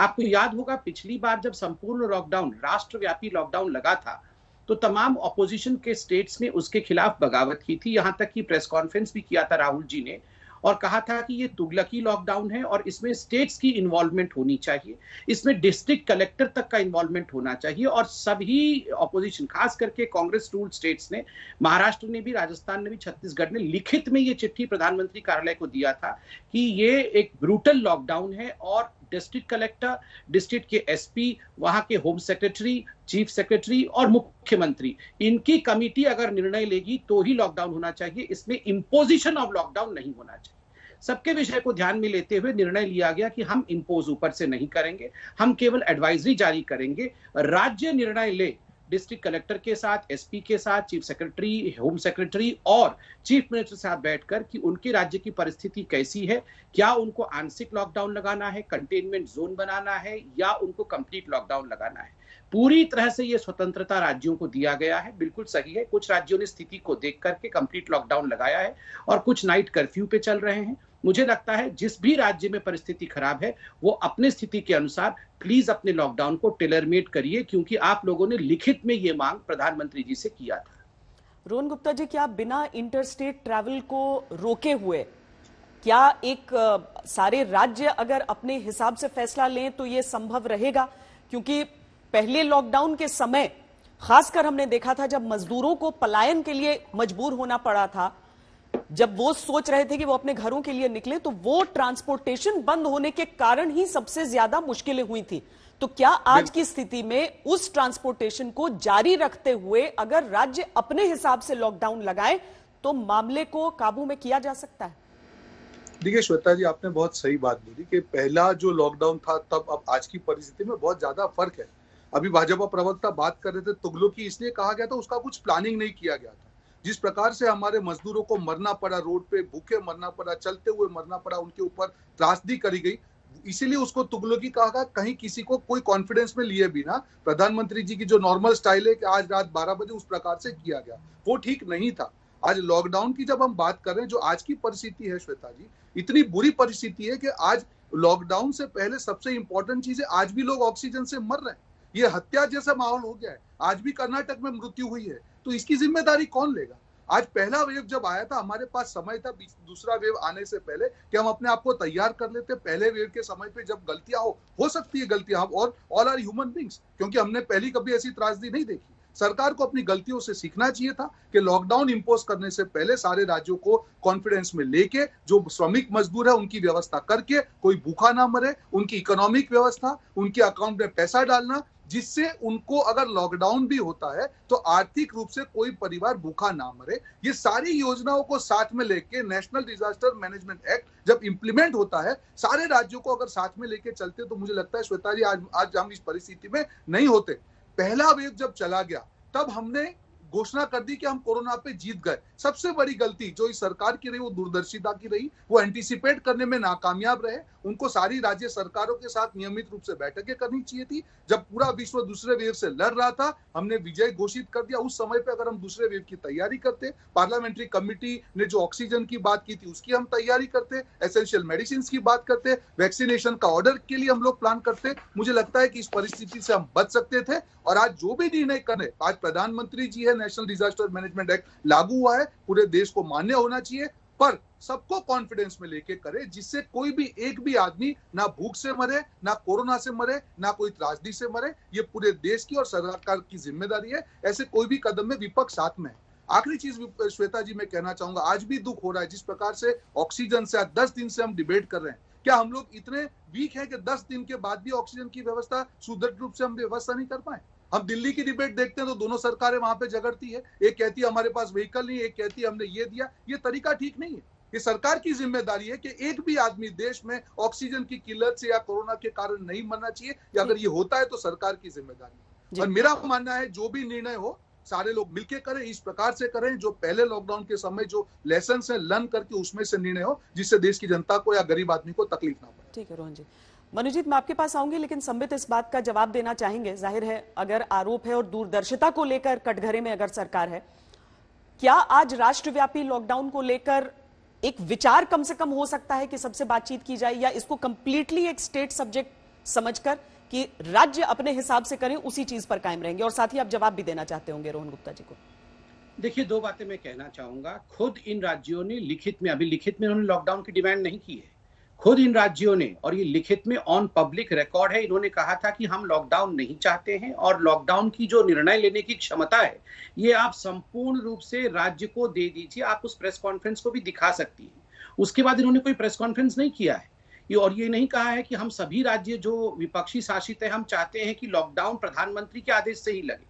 आपको याद होगा पिछली बार जब संपूर्ण लॉकडाउन, राष्ट्रव्यापी लॉकडाउन लगा था, तो तमाम ऑपोजिशन के स्टेट्स में उसके खिलाफ बगावत की थी। यहां तक कि प्रेस कॉन्फ्रेंस भी किया था राहुल जी ने और कहा था कि ये तुगलकी लॉकडाउन है और इसमें स्टेट्स की इन्वॉल्वमेंट होनी चाहिए, इसमें डिस्ट्रिक्ट कलेक्टर तक का इन्वॉल्वमेंट होना चाहिए। और सभी ऑपोजिशन, खास करके कांग्रेस रूल स्टेट्स ने, महाराष्ट्र ने भी, राजस्थान ने भी, छत्तीसगढ़ ने लिखित में ये चिट्ठी प्रधानमंत्री कार्यालय को दिया था कि ये एक ब्रूटल लॉकडाउन है और डिस्ट्रिक्ट कलेक्टर, डिस्ट्रिक्ट के एसपी, वहां के होम सेक्रेटरी, चीफ सेक्रेटरी और मुख्यमंत्री, इनकी कमिटी अगर निर्णय लेगी तो ही लॉकडाउन होना चाहिए, इसमें इंपोजिशन ऑफ लॉकडाउन नहीं होना चाहिए। सबके विषय को ध्यान में लेते हुए निर्णय लिया गया कि हम इंपोज ऊपर से नहीं करेंगे, हम केवल एडवाइजरी जारी करेंगे। राज्य निर्णय ले, डिस्ट्रिक्ट कलेक्टर के साथ, एसपी के साथ, चीफ सेक्रेटरी, होम सेक्रेटरी और चीफ मिनिस्टर के साथ बैठकर कि उनके राज्य की परिस्थिति कैसी है, क्या उनको आंशिक लॉकडाउन लगाना है, कंटेनमेंट जोन बनाना है या उनको कंप्लीट लॉकडाउन लगाना है। पूरी तरह से ये स्वतंत्रता राज्यों को दिया गया है, बिल्कुल सही है। कुछ राज्यों ने स्थिति को देख करके कंप्लीट लॉकडाउन लगाया है और कुछ नाइट कर्फ्यू पे चल रहे हैं। मुझे लगता है जिस भी राज्य में परिस्थिति खराब है वो अपने स्थिति के अनुसार प्लीज अपने लॉकडाउन को टेलर मेड करिए, क्योंकि आप लोगों ने लिखित में ये मांग प्रधानमंत्री जी से किया था। रोहन गुप्ता जी, क्या बिना इंटरस्टेट ट्रैवल को रोके हुए क्या सारे राज्य अगर अपने हिसाब से फैसला लें तो ये संभव रहेगा? क्योंकि पहले लॉकडाउन के समय खासकर हमने देखा था जब मजदूरों को पलायन के लिए मजबूर होना पड़ा था, जब वो सोच रहे थे कि वो अपने घरों के लिए निकले, तो वो ट्रांसपोर्टेशन बंद होने के कारण ही सबसे ज्यादा मुश्किलें हुई थी। तो क्या आज की स्थिति में उस ट्रांसपोर्टेशन को जारी रखते हुए अगर राज्य अपने हिसाब से लॉकडाउन लगाए तो मामले को काबू में किया जा सकता है? देखिए श्वेता जी, आपने बहुत सही बात बोली कि पहला जो लॉकडाउन था तब अब आज की परिस्थिति में बहुत ज्यादा फर्क है। अभी भाजपा प्रवक्ता बात कर रहे थे, तुगलकी इसलिए कहा गया था, उसका कुछ प्लानिंग नहीं किया गया था। जिस प्रकार से हमारे मजदूरों को मरना पड़ा, रोड पे भूखे मरना पड़ा, चलते हुए मरना पड़ा, उनके ऊपर त्रासदी करी गई, इसीलिए उसको तुगलकी कहा गया। कहीं किसी को कोई कॉन्फिडेंस में लिए बिना प्रधानमंत्री जी की जो नॉर्मल स्टाइल है कि आज रात 12 बजे, उस प्रकार से किया गया, वो ठीक नहीं था। आज लॉकडाउन की जब हम बात कर रहे हैं, जो आज की परिस्थिति है श्वेता जी, इतनी बुरी परिस्थिति है कि आज लॉकडाउन से पहले सबसे इंपॉर्टेंट चीज है, आज भी लोग ऑक्सीजन से मर रहे हैं। ये हत्या जैसा माहौल हो गया है। आज भी कर्नाटक में मृत्यु हुई है, तो इसकी जिम्मेदारी कौन लेगा? आज पहला वेव जब आया था, हमारे पास समय था दूसरा वेव आने से पहले कि हम अपने आप को तैयार कर लेते। पहले वेव के समय पे जब गलतियां हो सकती है गलतियां, और ऑल आर ह्यूमन बींग्स, क्योंकि हमने पहली कभी ऐसी त्रासदी नहीं देखी। सरकार को अपनी गलतियों से सीखना चाहिए था कि लॉकडाउन इंपोज करने से पहले सारे राज्यों को कॉन्फिडेंस में लेके जो श्रमिक मजदूर है उनकी व्यवस्था करके, कोई भूखा ना मरे, उनकी इकोनॉमिक व्यवस्था, उनके अकाउंट में पैसा डालना, जिससे उनको अगर लॉकडाउन भी होता है तो आर्थिक रूप से कोई परिवार भूखा ना मरे। ये सारी योजनाओं को साथ में लेके नेशनल डिजास्टर मैनेजमेंट एक्ट जब इंप्लीमेंट होता है, सारे राज्यों को अगर साथ में लेके चलते, तो मुझे लगता है श्वेता जी आज हम इस परिस्थिति में नहीं होते। पहला वेव जब चला गया तब हमने घोषणा कर दी कि हम कोरोना पे जीत गए। सबसे बड़ी गलती जो इस सरकार की रही वो दूरदर्शिता की रही, वो एंटीसिपेट करने में नाकामयाब रहे। उनको सारी राज्य सरकारों के साथ नियमित रूप से बैठकें करनी चाहिए थी। जब पूरा विश्व दूसरे वेव से लड़ रहा था, हमने विजय घोषित कर दिया। उस समय पे अगर हम दूसरे वेव की तैयारी करते, पार्लियामेंट्री कमेटी ने जो ऑक्सीजन की बात की थी उसकी हम तैयारी करते, एसेंशियल मेडिसिन की बात करते, वैक्सीनेशन का ऑर्डर के लिए हम लोग प्लान करते, मुझे लगता है कि इस परिस्थिति से हम बच सकते थे। और आज जो भी निर्णय करे, आज प्रधानमंत्री जी है, नेशनल डिजास्टर मैनेजमेंट एक्ट लागू हुआ है, पूरे देश को मान्य होना चाहिए, पर सबको कॉन्फिडेंस में लेके करे, जिससे कोई भी एक भी आदमी ना भूख से मरे, ना कोरोना से मरे, ना कोई त्रासदी से मरे। ये पूरे देश की और सरकार की जिम्मेदारी है। ऐसे कोई भी कदम में विपक्ष साथ में है। आखिरी चीज श्वेता जी मैं कहना चाहूंगा, आज भी दुख हो रहा है जिस प्रकार से ऑक्सीजन से आज 10 दिन से हम डिबेट कर रहे हैं। क्या हम लोग इतने वीक हैं कि 10 दिन के बाद भी ऑक्सीजन की व्यवस्था सुदृढ़ रूप से हम व्यवस्था नहीं कर पाए? हम दिल्ली की डिबेट देखते हैं तो दोनों सरकारें वहां पे झगड़ती है, एक कहती है हमारे पास व्हीकल नहीं, एक कहती है हमने ये दिया। ये तरीका ठीक नहीं है। ये सरकार की जिम्मेदारी है कि एक भी आदमी देश में ऑक्सीजन की किल्लत से या कोरोना के कारण नहीं मरना चाहिए, या अगर ये होता है तो सरकार की जिम्मेदारी है। और मेरा मानना है जो भी निर्णय हो सारे लोग मिलकर करें, इस प्रकार से करें जो पहले लॉकडाउन के समय जो लेसन है लर्न करके उसमें से निर्णय हो, जिससे देश की जनता को या गरीब आदमी को तकलीफ ना पड़े। ठीक है रोहन जी। मनुजीत, मैं आपके पास आऊंगी, लेकिन संबित इस बात का जवाब देना चाहेंगे। जाहिर है अगर आरोप है और दूरदर्शिता को लेकर कटघरे में अगर सरकार है, क्या आज राष्ट्रव्यापी लॉकडाउन को लेकर एक विचार कम से कम हो सकता है कि सबसे बातचीत की जाए, या इसको कंप्लीटली एक स्टेट सब्जेक्ट समझकर कि राज्य अपने हिसाब से करें, उसी चीज पर कायम रहेंगे? और साथ ही आप जवाब भी देना चाहते होंगे रोहन गुप्ता जी को। देखिए, दो बातें मैं कहना चाहूंगा। खुद इन राज्यों ने लिखित में, अभी लिखित में उन्होंने लॉकडाउन की डिमांड नहीं की है। खुद इन राज्यों ने, और ये लिखित में ऑन पब्लिक रिकॉर्ड है, इन्होंने कहा था कि हम लॉकडाउन नहीं चाहते हैं और लॉकडाउन की जो निर्णय लेने की क्षमता है ये आप संपूर्ण रूप से राज्य को दे दीजिए। आप उस प्रेस कॉन्फ्रेंस को भी दिखा सकती हैं। उसके बाद इन्होंने कोई प्रेस कॉन्फ्रेंस नहीं किया है और ये नहीं कहा है कि हम सभी राज्य जो विपक्षी शासित है हम चाहते हैं कि लॉकडाउन प्रधानमंत्री के आदेश से ही लगे।